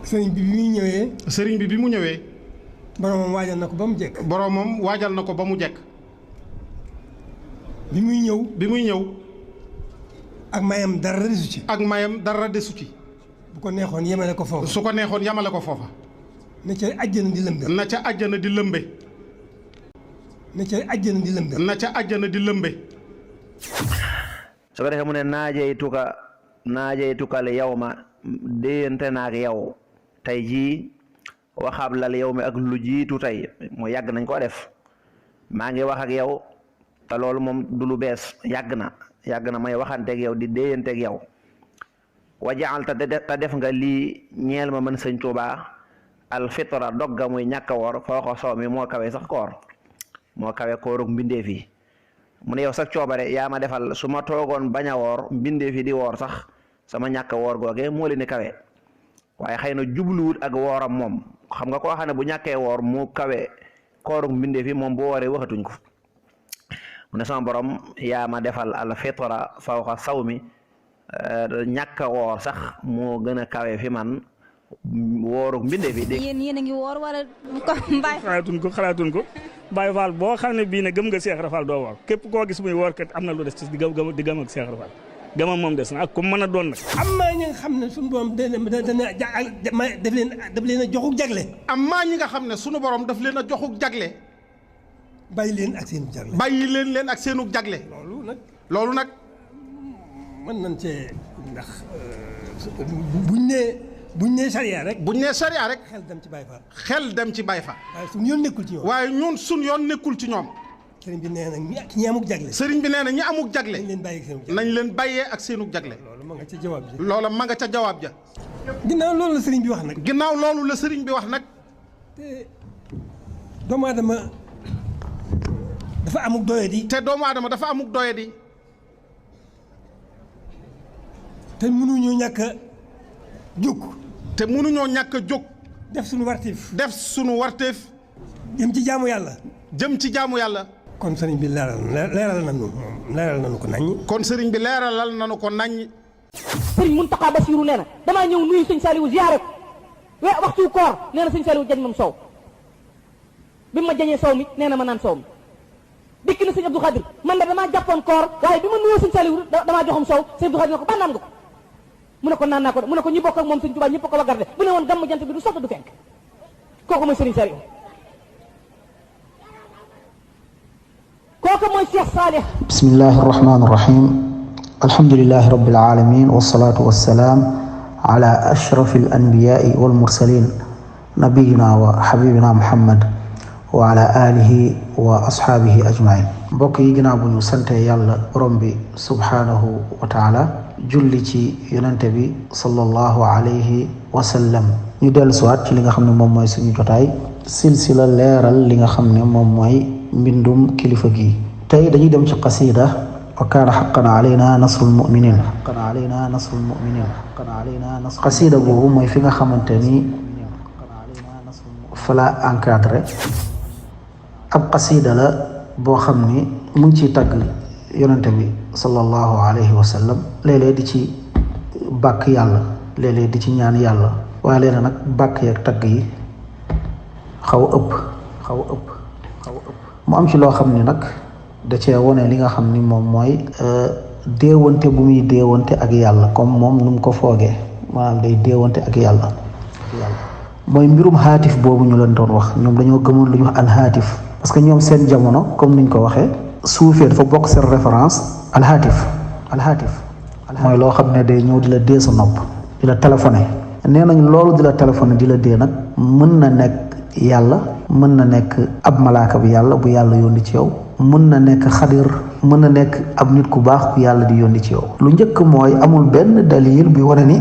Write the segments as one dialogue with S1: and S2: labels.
S1: sëriñ bi bi muy ñëwee.
S2: sëriñ bi mu ñëwee.
S1: boromam waajal na ko ba mu jekk.
S2: boromam waajal na ko ba mu jekk.
S1: bi muy ñëw. ak mayam dara desu ci. bu ko neexoon yemale ko foofa.
S2: su ko neexoon yemale ko foofa.
S1: na ca àjjana di lëmbe.
S2: na ca àjjana di lëmbe.
S3: su ko defee mu ne naajeytukal yow ma déyante naak yow tey jii waxaablal yow mi ak lu jiitu tey mu yàgg nañ koo def maa ngi wax ak yow te loolu moom du lu bees yàgg na may waxanteeg yow di déyanteeg yow wajaal te def nga lii ñeel ma mën sëñ Tuubaa alfitra dogga muy ñàkk a woor foo ko soow mi moo kawe sax koor moo kawe koorug mbindeef yi mu ne yow sax coobare yaa ma defal su ma toogoon bañ a woor mbindeef yi di woor sax sama ñàkk woor googe moo leen di kawe waaye xëy na jubluwut ak wooram moom xam nga koo xam ne bu ñàkkee woor mu kawe koorug mbindeef yi moom bu wooree waxatuñ ko mu ne sama borom yaa ma defal al fitra fawqa sawmi ñàkk a woor sax moo gën a kawe fi man woorug mbindeef yi.
S4: yéen a ngi woor wala ko Baye
S5: xalaatuñ ko Baye Fall boo xam ne bii ne gëm nga Cheikh Rafal doo woor képp koo gis muy woor kat am na lu des ci di gëm ak Cheikh Rafal gëmam moom des na ak ku mën a doon nag.
S1: am na ñi nga xam ne suñu borom daf leen a joxuk jagle.
S2: am maa ñi nga xam ne suñu borom daf leen a joxuk jagle.
S1: bàyyi leen ak seenu jagle.
S2: leen ak seenu jagle. loolu nag.
S1: mën nañ cee ndax buñ nee sariya rek.
S2: xel dem ci Baye Fall.
S1: waaye suñu yoon nekkul ci ñoom.
S2: waaye ñun suñu yoon nekkul ci ñoom.
S1: sëriñ bi nee na ñi amuk jagle.
S2: ñi amuk jagle. nañ leen bàyyee ak seenu jagle.
S1: loolu ma nga ca jawaab ja.
S2: ginnaaw loolu la sëriñ
S1: bi wax nag. te doomu aadama dafa amuk doyadi. te mënuñoo ñàkk a jóg. def suñu warteef. jëm ci jaamu yàlla. kon sëriñ bi leeral nañu ko naññ.
S6: sëriñ Muntaxa Basiru nee na damaa ñëw nuyu sëñ Saliou ziyaare ko waxtu koor nee na sëñ Saliou jañ mam soow bi ma jañee soow mi nee na ma naan soow mi dikk na sëñ Abdou Khadir man de damaa jàppoon koor waaye bi ma nuyoo sëñ Saliou damaa joxam soow sëñ Abdou Khadir ne ko ba naan nga ko mu ne ko naan naa ko de mu ne ko ñi bokk ak moom sëñ Tuubaa ñëpp ko wagar de bu ne woon gàmm jant bi du sotti du fenk kooku mooy sëriñ Saliou kooku mooy Cheikh Salih.
S7: bismillahi rahmaani rahim alhamdulilahi rabbil alamin wasalaatu wasalaam ala ashrafi al anbiyaai wal mursalin nabiyina wa xabibina muhammad wa ala alihi wa ashaabihi ajmain mbokk yi ginnaaw bu ñu sante yàlla borom bi subhaanahu wa taala julli ci yonente bi sallallahu alayhi wa sallam ñu dellu siwaat ci li nga xam ne moom mooy suñu jotaay silsila leeral li nga xam ne moom mooy mbindum kilifa gi tey dañuy dem ci qasida wa kaana xaqan alayna nasrul muminin qasida boobu mooy fi nga xamante ni fala encadré ab qasida la boo xam ni mu ngi ciy tagg yonente bi sallallahu alayhi wa sallam léeg-léeg di ci bàkk yàlla léeg-léeg di ci ñaan yàlla waaye léeg nag bàkk yeeg tagg yi xaw ëpp mu am ci loo xam ni nag da cee wone li nga xam ni moom mooy déewante bu muy déewante ak yàlla comme moom nu mu ko foogee maanaam day déewante ak yàlla mooy mbirum xaatif boobu ñu leen doon wax ñoom dañoo gëmoon lu ñu wax alxaatif parce que ñoom seen jamono comme niñ ko waxee suufee dafa bokk seen référence alxaatif mooy loo xam ne day ñëw di la dee sa nopp di la téléphoné nee nañ loolu di la téléphoné di la dee nag mën na nekk yàlla mën na nekk ab malaaka bi yàlla bu yàlla yónni ci yow mën na nekk xadir mën na nekk ab nit ku baax ku yàlla di yónni ci yow lu njëkk mooy amul benn dalil bi wane ni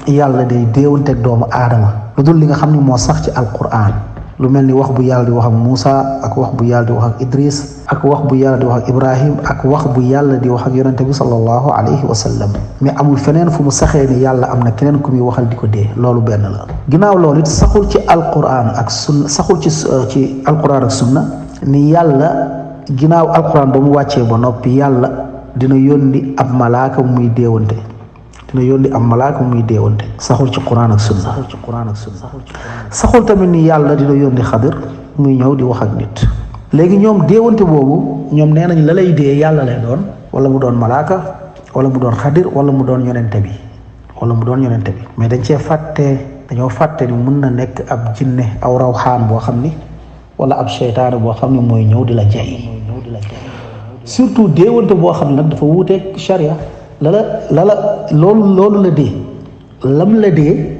S7: yàlla day déewanteeg doomu aadama lu dul li nga xam ne moo sax ci alquran lu mel ni wax bu yàlla di wax ak Muusa ak wax bu yàlla di wax ak Idris ak wax bu yàlla di wax ak Ibrahim ak wax bu yàlla di wax ak yonente bi sallallahu alayhi wa sallam mais amul feneen fu mu saxee ni yàlla am na keneen ku muy waxal di ko dee loolu benn la ginnaaw loolu it saxul ci alquran ak sunna saxul ci alquran ak sunna ni yàlla ginnaaw alquran ba mu wàccee ba noppi yàlla dina yónni ab malaaka muy déewante dina yónni am malaaka muy déewante saxul ci quran ak sunna saxul tamit ni yàlla dina yónni xadir muy ñëw di wax ak nit. léegi ñoom déewante boobu ñoom nee nañ la lay dee yàlla lay doon wala mu doon malaaka wala mu doon xadir wala mu doon yonente bi mais dañoo fàtte ni mun na nekk ab jinne aw rawxaan boo xam ni wala ab seytaane boo xam ne mooy ñëw di la jay surtout déewante boo xam ne nag dafa wuuteeg charia loolu la dee lam la dee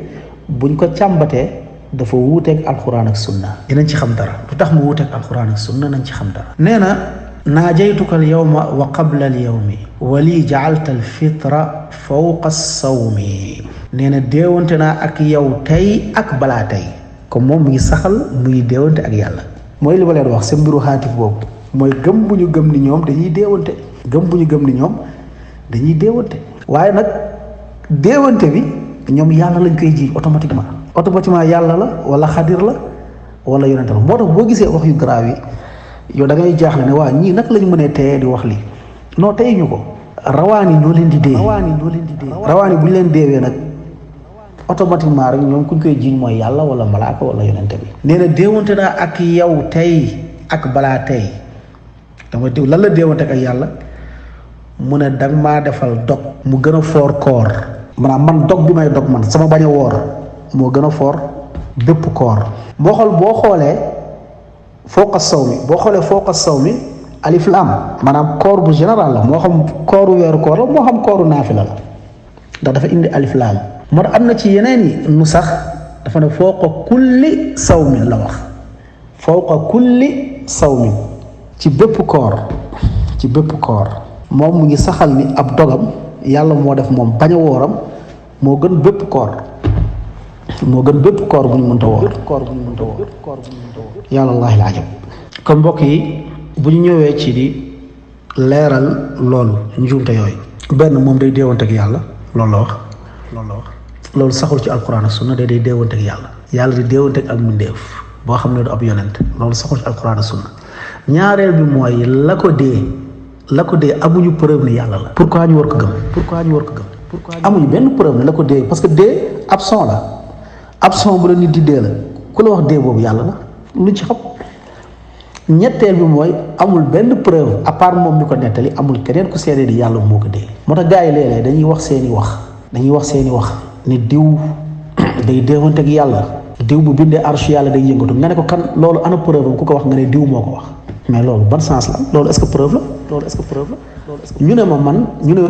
S7: buñ ko càmbatee dafa wuuteeg alxuraan ak sunna dinañ ci xam dara lu tax mu wuuteeg alxuraan ak sunna nañ ci xam dara. nee na naajaytuka al yawma wa qabla al yawmi wali jaalta al fitra fawqa sawmi nee na déewante naa ak yow tey ak balaa tey comme moom mu ngi saxal muy déewante ak yàlla mooy li ma leen wax seen mbiru xaatif boobu mooy gëm bu ñu gëm ni ñoom dañuy déewante waaye nag déewante bi ñoom yàlla lañ koy ji automatiquement yàlla la wala xadir la wala yonente la moo tax boo gisee wax yu grave yi yow da ngay jaaxle ne waa ñii nag lañ mënee teye di wax lii non tey ñu ko rawaan yi ñoo leen di dee rawaan yi bu ñu leen deewee nag automatiquement rek ñoom kuñ koy jiiñ mooy yàlla wala malaaka wala yonente bi nee na déewante naa ak yow tey ak balaa tey dama diw lan la déewante ak yàlla mu ne danga maa defal dog mu gën a foor koor maanaam man dog bi may dog man sama bañ a woor moo gën a foor bépp koor boo xoolee fawqa sawmi alif lam maanaam koor bu général la moo xam kooru weeru koor la moo xam kooru naafila la ndax dafa indi alif lam moo tax am na ci yeneen yi nu sax dafa ne fawqa kulli sawmin la wax fawqa kulli sawmin ci bépp koor moom mu ngi saxal ni ab dogam yàlla moo def moom bañ a wooram moo gën bépp koor bu ñu mënta woor yàlla wallaahi la ajab kon mbokk yi bu ñu ñëwee ci di leeral loolu njuumte yooyu benn moom day déewante ak yàlla loolu la wax loolu saxul ci alquran ak sunna day déewante ak yàlla di déewante ak mbindeef boo xam ne du ab yonent loolu saxul ci alquran ak sunna ñaareel bi mooy la ko dee amuñu preuve ni yàlla la pourquoi ñu war ko gëm amuñu benn preuve ni la ko dee parce que dee absent la absent bu la nit di dee la ku la wax dee boobu yàlla la lu ci xam ñetteel bi mooy amul benn preuve à part moom mi ko nettali amul keneen ku seede di yàlla moo ko dee moo tax gars yi léeg-léeg dañuy wax seeni wax ni diw day déewante ak yàlla diw bu bindee arche yàlla day yëngatu nga ne ko kan loolu ana preuve ku ko wax nga ne diw moo ko wax mais loolu ban sens la loolu est-ce que preuve la ñu ne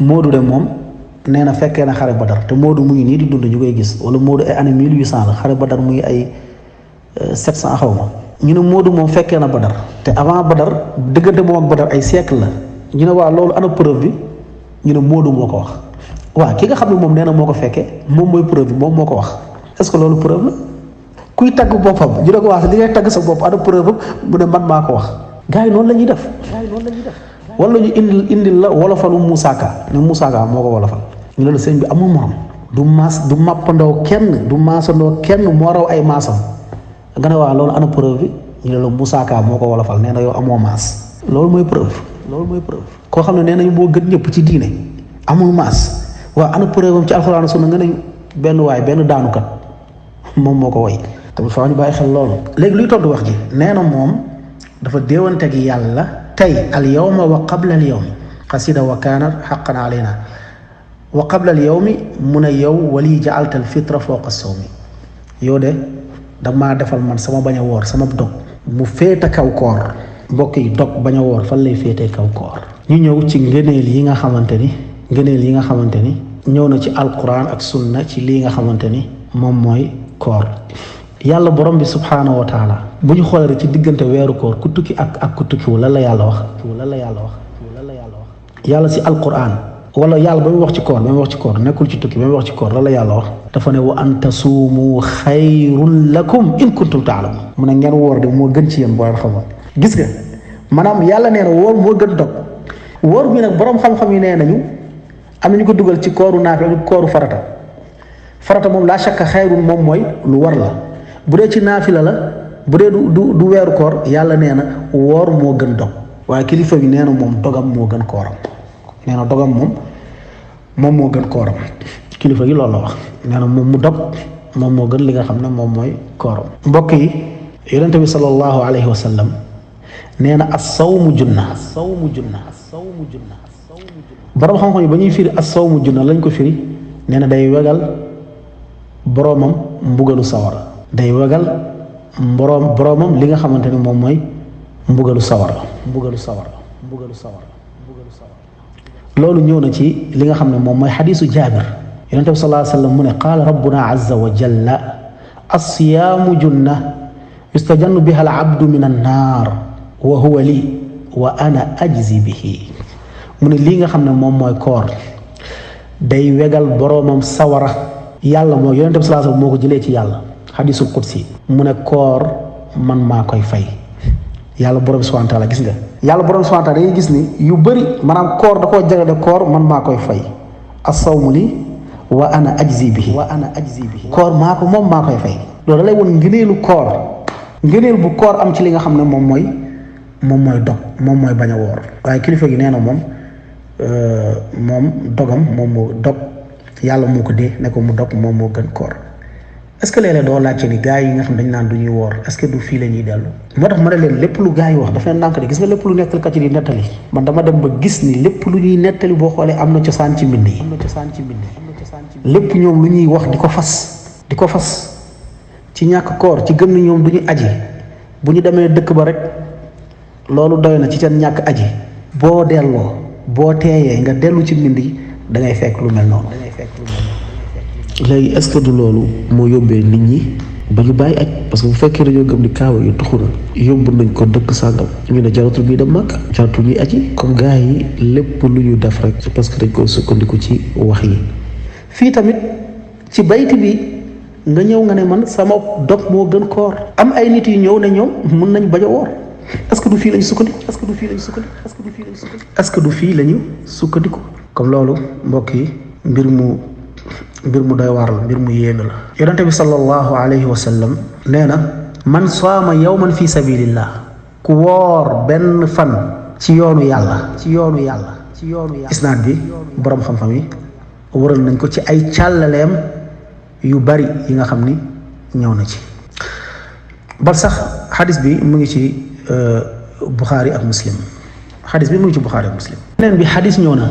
S7: Moodu de moom nee na fekkee na xare Badar te Moodu mu ngi nii di dund ñu koy gis wala Moodu ay année 1800 la xare Badar muy ay 700 xaw ma ñu ne Moodu moom fekkee na Badar te avant Badar diggante moom ak Badar ay siècle la ñu ne waa loolu ana preuve bi ñu ne Moodu moo ko wax waaw ki nga xam ne moom nee na moo ko fekkee moom mooy preuve bi moom moo ko wax est-ce que loolu preuve la kuy tagg boppam ñu ne ko wax li ngay tagg sa bopp ana preuve mu ne man maa ko wax gars yi noonu la ñuy def wala ñu indil la wolofalu Moussa Ka ne Moussa Ka moo ko wolofal ñu ne la sëñ bi amul morom du mappandoo kenn du maasandoo kenn moo raw ay maasam nga ne waa loolu ana preuve bi ñu ne la Moussa Ka moo ko wolofal nee na yow amoo maas loolu mooy preuve koo xam ne nee nañu moo gën ñëpp ci diine amul maas waa ana preuve am ci alxuraan sunna nga ne benn daanukat moom moo ko woy tamit faaw ñu bàyyi xel loolu léegi luy tontu wax ji nee na moom dafa déewante ak yàlla tey al yawma wa qabla al yawmi xasida wa kaanat xaqan alayna wa qabla al yawmi mu ne yow wali jaalta al fitra fawqa sawmi yow de damaa defal man sama bañ a woor sama dog mu féete kaw koor mbokk yi dog bañ a woor fan lay féetee kaw koor ñu ñëw ci ngëneel yi nga xamante ni ñëw na ci alquran ak sunna ci lii nga xamante ni moom mooy koor yàlla borom bi subhaanahu wa taala bu ñu xoolee rek ci diggante weeru koor ku tukki ak ku tukkiwu lan la yàlla wax yàlla si alquran wala yàlla ba mu wax ci koor nekkul ci tukki ba mu wax ci koor lan la yàlla wax dafa ne wa an tasuumu xayrun lakum in kuntum taalamun mu ne ngeen woor de moo gën ci yéen boo leen xamoon gis nga maanaam yàlla nee na woor moo gën dog woor bi nag borom xam-xam yi nee nañu am na ñu ko dugal ci kooru naafila ak kooru farata moom laa shakka xayrun moom mooy lu war la bu dee ci naafila la bu dee du weeru koor yàlla nee na woor moo gën dog waaye kilifa bi nee na moom dogam moo gën kooram nee na dogam moom moom moo gën kooram. kilifa gi loolu la wax nee na moom mu dog moom moo gën li nga xam ne moom mooy kooram. mbokk yi yonente bi sallallahu alayhi wa sallam nee na as-sawmu junna. borom xam-xam yi ba ñuy firi as-sawmu junna lañ ko firi nee na day wegal boroomam mbugalu sawara. day wegal boroomam li nga xamante ni moom mooy mbugalu sawara. loolu ñëw na ci li nga xam ne moom mooy xadiisu Jaabir. yonente bi sallallahu alayhi wa sallam mu ne qaala rabbuna azza wa jalla as-siyaamu junna yustajannu biha al-abdu min an-naar wa huwa lii wa ana ajzi bihi. mu ne lii nga xam ne moom mooy koor day wegal boroomam sawara. yàlla moo yonente bi sallallahu alayhi wa sallam moo ko jëlee ci yàlla xadiisul qudsi mu ne koor man maa koy fay. yàlla borom subhanahu wa taala gis nga yàlla borom subhanahu wa taala dañuy gis ni yu bëri maanaam koor da koo jagale koor man maa koy fay. as-sawmu li wa ana ajzi bihi koor maa ko moom maa koy fay. loolu da lay won ngëneelu koor ngëneel bu koor am ci li nga xam ne moom mooy dog moom mooy bañ a woor. waaye kilifa gi nee na moom dogam moom moo dog yàlla moo ko dee ne ko mu dog moom moo gën koor. est-ce que léeg-léeg doo laajte ni gars yi nga xam dañ naan du ñuy woor est-ce que du fii la ñuy dellu. moo tax ma ne leen lépp lu gars yi wax dafa leen ndànk de gis nga lépp lu nettalikat yi di nettali man dama dem ba gis ni lépp lu ñuy nettali boo xoolee am na cosaan ci mbind yi. lépp ñoom lu ñuy wax di ko fas ci ñàkk koor ci gëm ni ñoom du ñu aji bu ñu demee dëkk ba rek loolu doy na ci seen ñàkk aji. boo delloo boo teeyee nga dellu ci mbind yi da ngay fekk lu mel noonu. léegi est-ce que du loolu moo yóbbee nit ñi ba ñu bàyyi aj parce que bu fekkee dañoo gëm ni kaawa yu tuxu na yóbbu nañ ko dëkk sàngam ñu ne jaratul ñuy dem Makka jaratul ñuy aji comme gars yi lépp lu ñu def rek c'est parce que dañ koo sukkandiku ci wax yi. fii tamit ci bayti bi nga ñëw nga ne man sama dog moo gën koor am ay nit yu ñëw ne ñoom mun nañ bañ a woor est-ce que du fii lañu sukkandiku est-ce que du fii lañu sukkandiku comme loolu mbokk yi mbir mu doy waar la mbir mu yéeme la. yonente bi sallallahu alayhi wa sallam nee na man saama yawman fi sabilillah ku woor benn fan ci yoonu yàlla isnaad bi borom xam-xam yi wëral nañ ko ci ay càllaleem yu bari yi nga xam ni ñëw na ci bal sax xadis bi mu ngi ci Buxaari ak Muslim beneen bi xadis ñëw na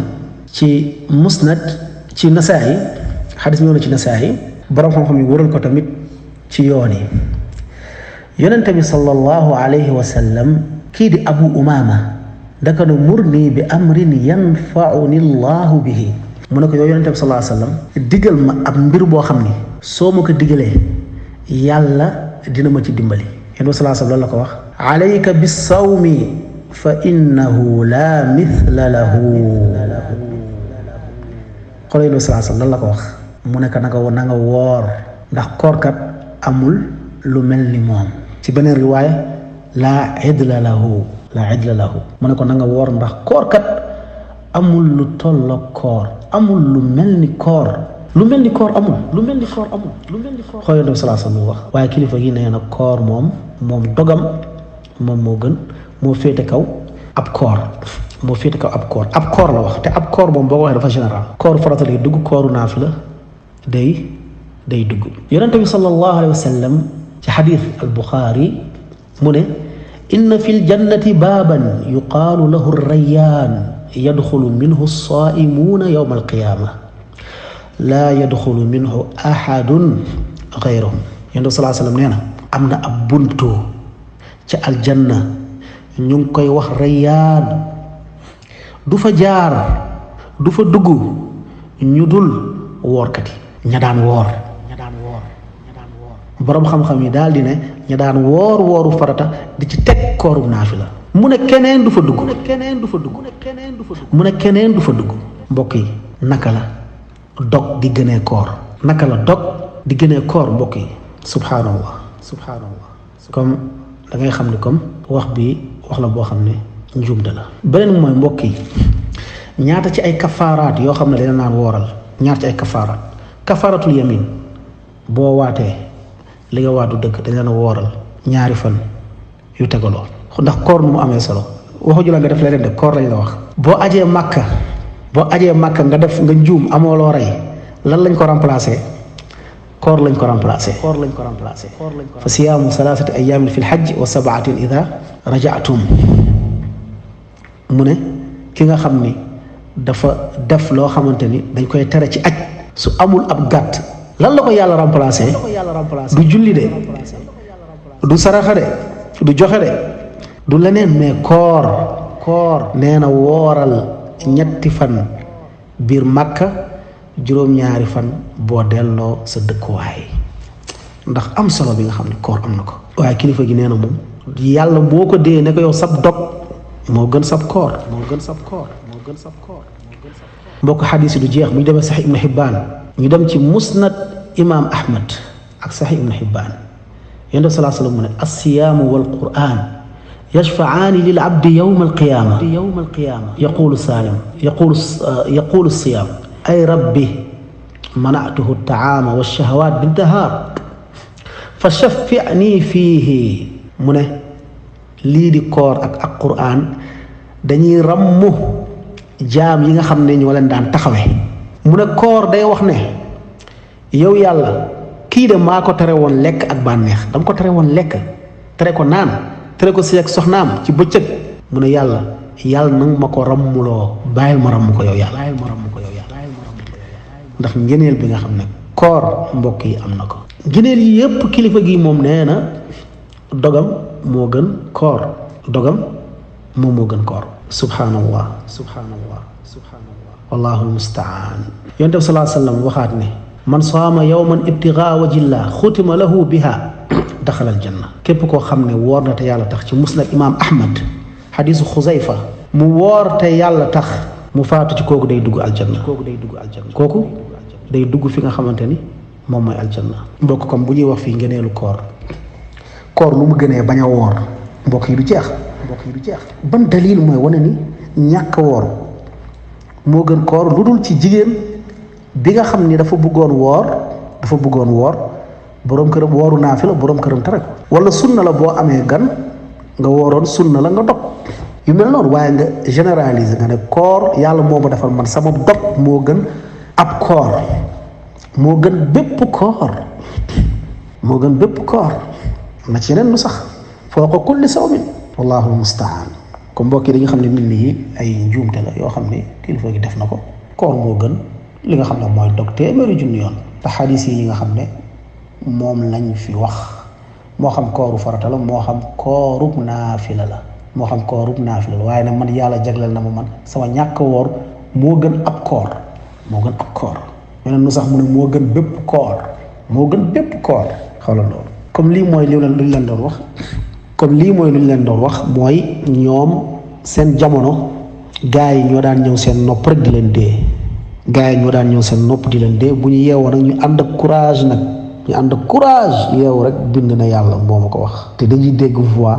S7: ci musnad ci Nasaa'i xadis ñëw na ci Nasaa'i borom xam-xam yi wëral ko tamit ci yoon yi yonente bi sallallahu alayhi wa sallam kii di Abu Umaama daka nu murni bi amrin yanfauni llahu bihi mu ne ko yow yonente bi sallallahu alayhi wa sallam digal ma ab mbir boo xam ni soo ma ko digalee yàlla dina ma ci dimbali. yonente bi sallallahu alayhi wa sallam loolu la ko wax alayka bis-sawmi fa innahu la mithla lahu xoolal yonente bi sallallahu alayhi wa sallam loolu la ko wax mu ne ko na nga woor ndax koorkat amul lu mel ni moom. ci beneen riwaaya laa idla lahu mu ne ko na nga woor ndax koorkat amul lu tolloog koor amul lu mel ni koor amul xool yonent bi sallallahu alayhi wa sallam wax. waaye kilifa gi nee na koor moom dogam moom moo gën moo féete kaw ab koor ab koor la wax te ab koor moom boo ko waxee dafa général. koor farata lay dugg kooru naafila day dugg. yonent bi sallallahu alayhi wa sallam ci xadiis al-Buxaari mu ne inna fi ljannati baaban yuqaalu lahu rayyaan yadxulu minhu as-saa'imuuna yawma al-qiyaama laa yadxulu minhu ahadun gayruhum. yonent bi sallallahu alayhi wa sallam nee na am na ab buntu ci aljanna ñu ngi koy wax rayyaan du fa jaar du fa dugg ñu dul woorkat yi ña daan woor boroom xam-xam yi daal di ne ña daan wooru farata di ci teg kooru naafila mu ne keneen du fa dugg mbokk yi naka la dog di gënee koor mbokk yi subhaanallah comme da ngay xam ni comme wax la boo xam ne njuumte la. beneen mooy mbokk yi ñaata ci ay kafaaraat yoo xam ne dina naan wooral ñaata ci ay kafaaratul yamin boo waatee li nga waatu dëkk dañ leen a wooral ñaari fan yu tegaloo ndax koor nu mu amee solo waxuñu la nga def leneen de koor lañ la wax. boo ajee Makka boo ajee Màkka nga def nga juum amoo loo rey lan lañ ko remplacer koor lañ ko remplacer fa siyaamu salaasati ayaamin fi lxajj wa sabaatin ida rajaatum mu ne ki nga xam ni dafa def loo xamante ni dañ koy tere ci aj su amul ab gàtt lan la ko yàlla remplacer du julli de du saraxa de du joxe de du leneen mais koor nee na wooral ñetti fan biir Màkka juróom-ñaari fan boo delloo sa dëkkuwaay ndax am solo bi nga xam ne koor am na ko waaye kilifa gi nee na moom yàlla boo ko dee ne ko yow sab dog moo gën sab koor mbokk xadis yi du jeex bu ñu demee sax ibnu Hibbaan ñu dem ci musnad imaam Ahmad ak sax ibnu Hibbaan yonent bi salaa sallam mu ne assiyaamu wal quraan yashfa'aani lil abdi yawma alqiyaama yaqulu saalim yaqulu siyaam ay rabbi mana'tuhu taama wa shahawaat binnahaar fa shaffi'nii fiihi mu ne lii di koor ak quraan dañuy rammu jaam yi nga xam ne ñoo leen daan taxawe mu ne koor day wax ne yow yàlla kii de maa ko tere woon lekk ak bànneex dama ko tere woon lekk tere ko naan tere ko si ak soxnaam ci bëccëg mu ne yàlla nanga ma ko rammuloo bàyyil ma ramm ko yow yàlla ndax ngëneel bi nga xam ne koor mbokk yi am na ko ngëneel yi yépp kilifa gi moom nee na dogam moo gën koor moom moo gën koor subhanallah wallahu almustaan yonent bi salaa sallam waxaat ne man saama yawman ibtigaa wajillah xutima lahu biha daxala aljanna képp koo xam ne woor na te yàlla tax ci musnad imaam Ahmad xadiisu Xuzayfa mu woor te yàlla tax mu faatu ci kooku day dugg aljanna kooku day dugg fi nga xamante ni moom mooy aljanna mbokk comme bu ñuy wax fii ngeneelu koor lu mu gënee bañ a woor mbokk yi du jeex ban dalil mooy wane ni ñàkk woor moo gën koor lu dul ci jigéen bi nga xam ni dafa bëggoon woor boroom këram wooru naafila boroom këram tere ko wala sunna la boo amee gan nga wooroon sunna la nga dog yu mel noonu waaye nga généraliser nga ne koor yàlla moo ma defal man sama dog moo gën ab koor moo gën bépp koor na ci yeneen lu sax fawqa kulli sawmin wallahu almustaan comme mbokk yi dañu xam ne mbind yi ay njuumte la yoo xam ne kilifa gi def na ko koor moo gën li nga xam ne mooy dog téeméeri junni yoon te xadis yi nga xam ne moom lañ fi wax moo xam kooru farata la moo xam koorub naafila la waaye nag man yàlla jagleel na ma man sama ñàkk woor moo gën ab koor meneen nu sax mu ne moo gën bépp koor xoolal loolu comme lii mooy luñ leen doon wax mooy ñoom seen jamono gars yi ñoo daan ñëw seen nopp rek di leen dee bu ñu yeewoo nag ñu ànd ak courage yeewu rek bind na yàlla moo ma ko wax te dañuy dégg voix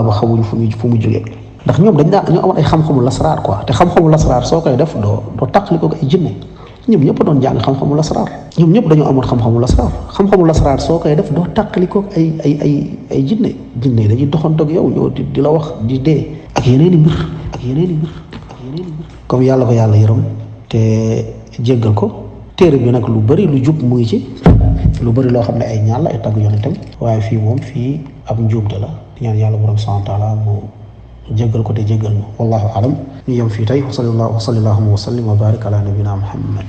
S7: ba xamuñ fu mu jógee ndax ñoom dañoo amoon ay xam-xamu lasaraar quoi te xam-xamu lasaraar soo koy def doo taqali ko ay jinne ñoom ñëpp doon jàng xam-xamu lasaraar ñoom ñëpp dañoo amoon xam-xamu lasaraar soo koy def doo taqali ko ay jinne dañuy doxantoog yow ñoo di la wax di dee ak yeneen i mbir comme yàlla ko yàlla yërëm te jéggal ko téere bi nag lu bari lu jub mu ngi ci lu bari loo xam ne ay ñaan la ay tagg yonentam waaye fii ab njuumte la ñaan yàlla borom subhanahu wa taala mu jéggal ko te jéggal ñu wallahu alam ñu yem fii tey wa sallallahu wa sallim wa barik ala nabina muhammad